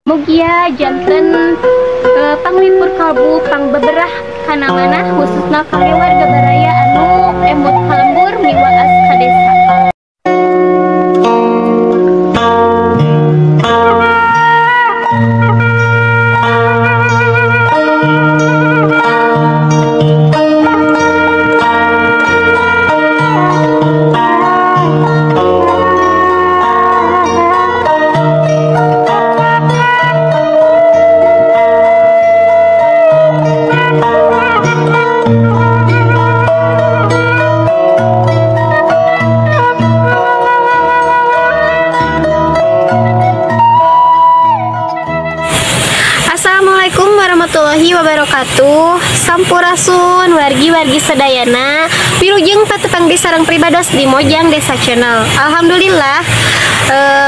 Mugia janten panglipur kalbu pang beberah kana mana khususna kangge warga baraya anu emut kalembur miwaas ka desa. Assalamualaikum warahmatullahi wabarakatuh. Sampurasun wargi-wargi sedayana wilujeng patepang di sareng pribados di Mojang Desa Channel. Alhamdulillah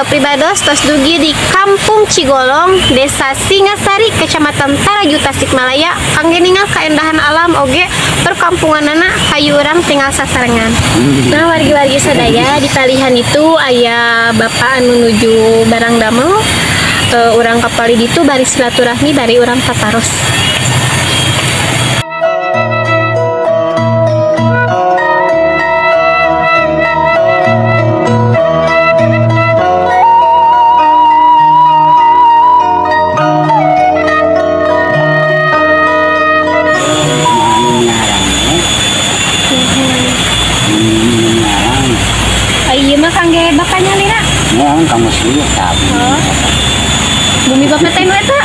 pribados tos dugi di Kampung Cigolong, Desa Singasari, Kecamatan Taraju, Tasikmalaya. Kangge ningal kaendahan alam oge perkampunganana hayu urang tinggal sasarengan. Nah wargi-wargi sedaya di talihan itu aya bapak anu nuju barang damel. Orang kapali ditu bari silaturahmi bari orang tataros. Ayo mah kangge bapaknya Lina. Ya, kamu sih tapi. Bumi bapak teh eta.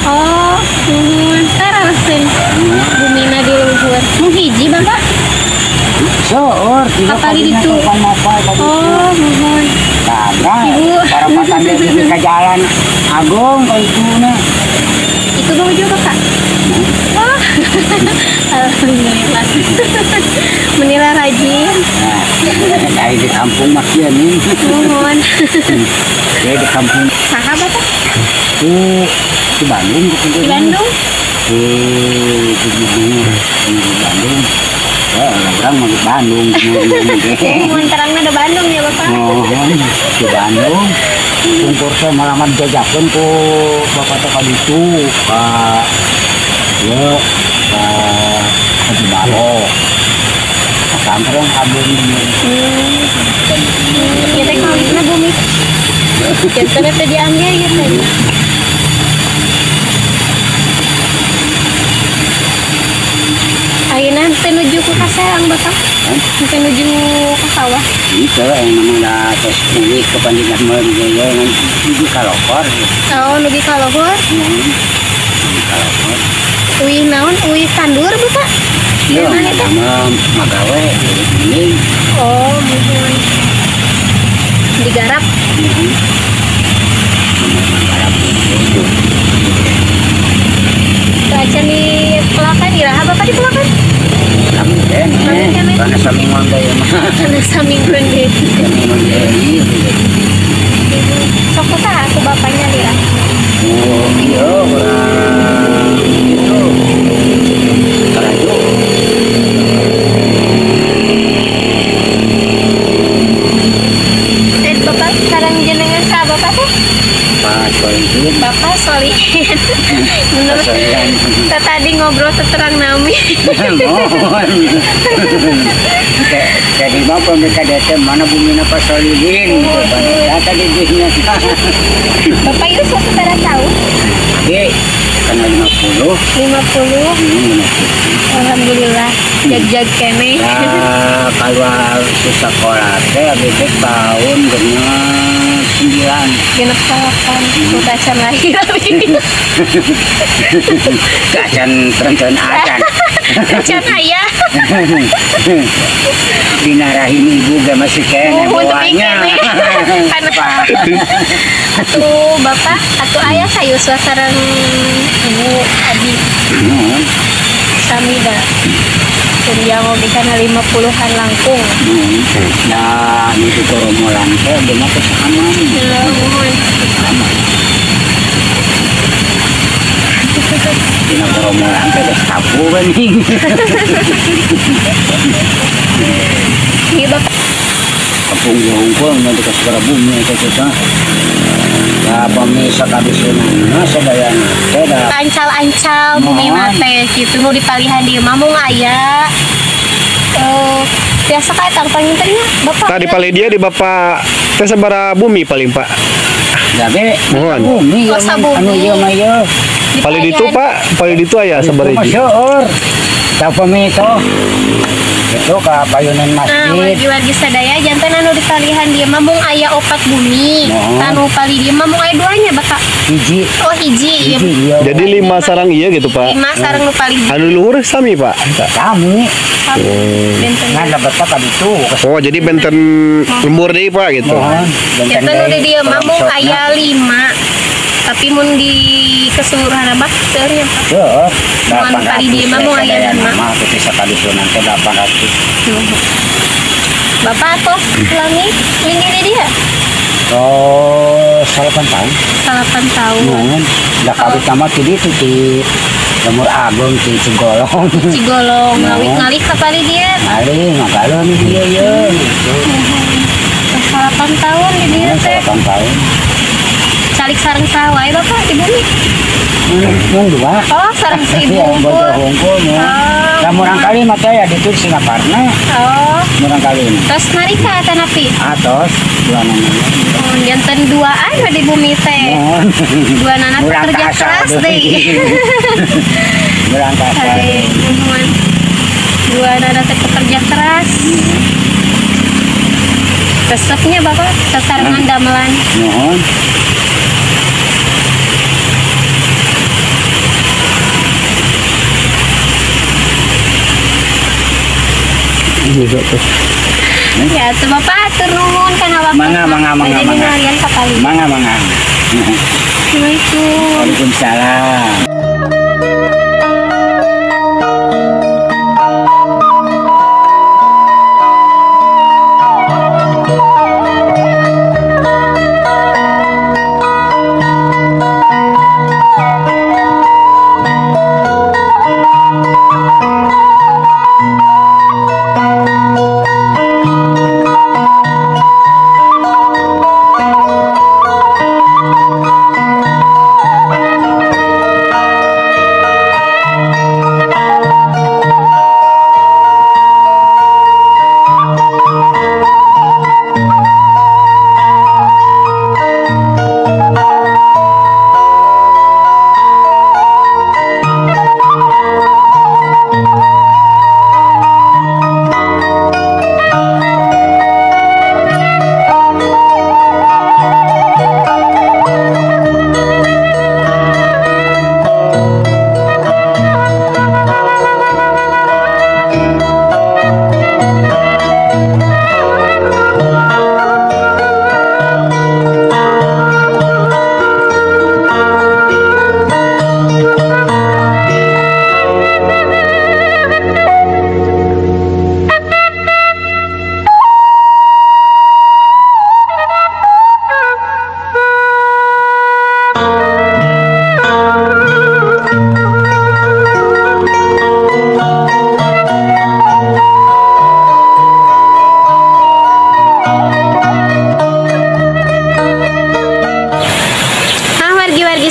Oh, tarasen. Bumina di luhur. Mun hiji bapak? Soor, Kapal itu. Oh, mohon. Ibu. Para patanda di ka jalan Agung ka ituna. Itu bang juga kak. Oh, alhamdulillah. Menila rajin. Nah, di kampung makia nih. Mohon. Ya di kampung. Saha bapak? Di Bandung. Di Bandung? Di Bandung. Ya, orang mau di Bandung. Mohon terangnya ada Bandung ya bapak. Di Bandung. Kumpul saya malaman jajakan ku bapak teka itu Pak. Ya, Pak di Balo. Sampai yang kabur ini. Ya teh kawinna bumi. Jangan teh diambil ya teh. Ayeuna teh nuju ke Kaserang bapak. Teh nuju ke sawah. Itu yang namanya tes ini kepentingan mereka di kalopor. Oh, nuju ka lohor. Di kalopor. Uih naon? Uih tandur bapak. Iya, Mana teh? nama magawe ini. Oh, mohon. Digarap. Acan di Pelakan, iraha bapak di Pelakan? Karena saming mangga ya mah. Karena saming ronde. Sok usaha aku bapaknya lira. Oh iya, orang itu Taraju. Bapak sekarang jenengan sah bapak tuh? Pak Solihin. Bapak Solihin. Menurut kita tadi ngobrol terang nami. Jadi bapak mereka datang mana bumi Pak Solihin. Kata di bisnya. Bapak itu suatu pada tahu? Oke, karena 50. 50. Alhamdulillah. Jag-jag kene. Ya, kalau susah sekolah teh habis tahun dengan 9. Genep salapan. Udah acan lahir. Acan terencana acan. Acan ayah. Dinarahin ibu gak masih kene bawahnya. Atuh bapak, atuh ayah sayu sareng ibu Abi. Sami dah. Kuliah ngopi kana 50-an langkung. Nah, itu koromolan teh bener kesamaan. Ya, mohon. Dina koromolan teh geus tabu bening. Iya bapak. kampung hungkul nanti ke segala bumi itu kita ya pemirsa kadusunan nah sedayana beda Ancal-ancal bumi mate gitu nu dipalihan di mah mung aya biasa kayak tampangin tadinya bapak Tadi paling dia di bapak teh sabaraha bumi paling Pak. Dabe Mohon. bumi Oh, sabumi. anu ieu mah ieu Paling itu Pak, paling itu aya sabaraha hiji. seueur tah pemito itu ka payunan nah masjid wargi-wargi sadaya jantan anu dipalihan dia mah mung aya 4 bumi Mohon. tanu pali dia mah mung aya 2-nya bapak hiji oh hiji hiji ieu Jadi 5 sarang iya gitu Pak. 5 sareng nu pali Anu luhur sami Pak. kami benten ngada betah ka ditu Oh, jadi benten lembur deui Pak gitu. mohon benten nu di dia mah mung aya 5 tapi mun di keseluruhan apa seueur ya Pak seueur Mohon pari dia mah mau aya lima. mah teh bisa kadusunan teh 800 bapak tos ulangi linggi di dia oh 8 tahun 8 tahun mohon da kabeh mah ti ditu ti Lemur Agung ti Cigolong Cigolong ngawit ngalih ka pali dia ali ngagalon dia ye 8 tahun di dia teh 8 tahun calik sareng sawai bapak di bumi yang dua oh sareng seribu yang unggul bocah hungkul Oh. nah murang kali mah teh ya ditu Singaparna oh murang kali ini terus narika tanapi atos dua namanya oh jantan duaan di bumi teh mohon dua nana murang kerja kasar keras deh murang kasar Hai, mohon. Dua nana teh pekerja keras resepnya bapak sasarangan damelan mohon Bisa tuh. ya tuh bapak turun karena waktu Mangga. jadi minalian sekali mangga Assalamualaikum Waalaikumsalam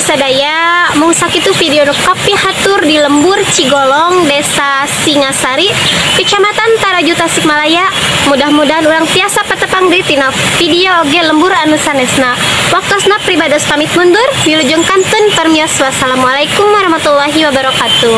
sadaya mung sakitu video rekap pihatur di Lembur Cigolong Desa Singasari Kecamatan Taraju Tasikmalaya. Mudah-mudahan urang tiasa patepang deui tina video oge lembur anu sanesna. Waktosna pribados pamit mundur wilujeng kanten permios. Wassalamualaikum warahmatullahi wabarakatuh.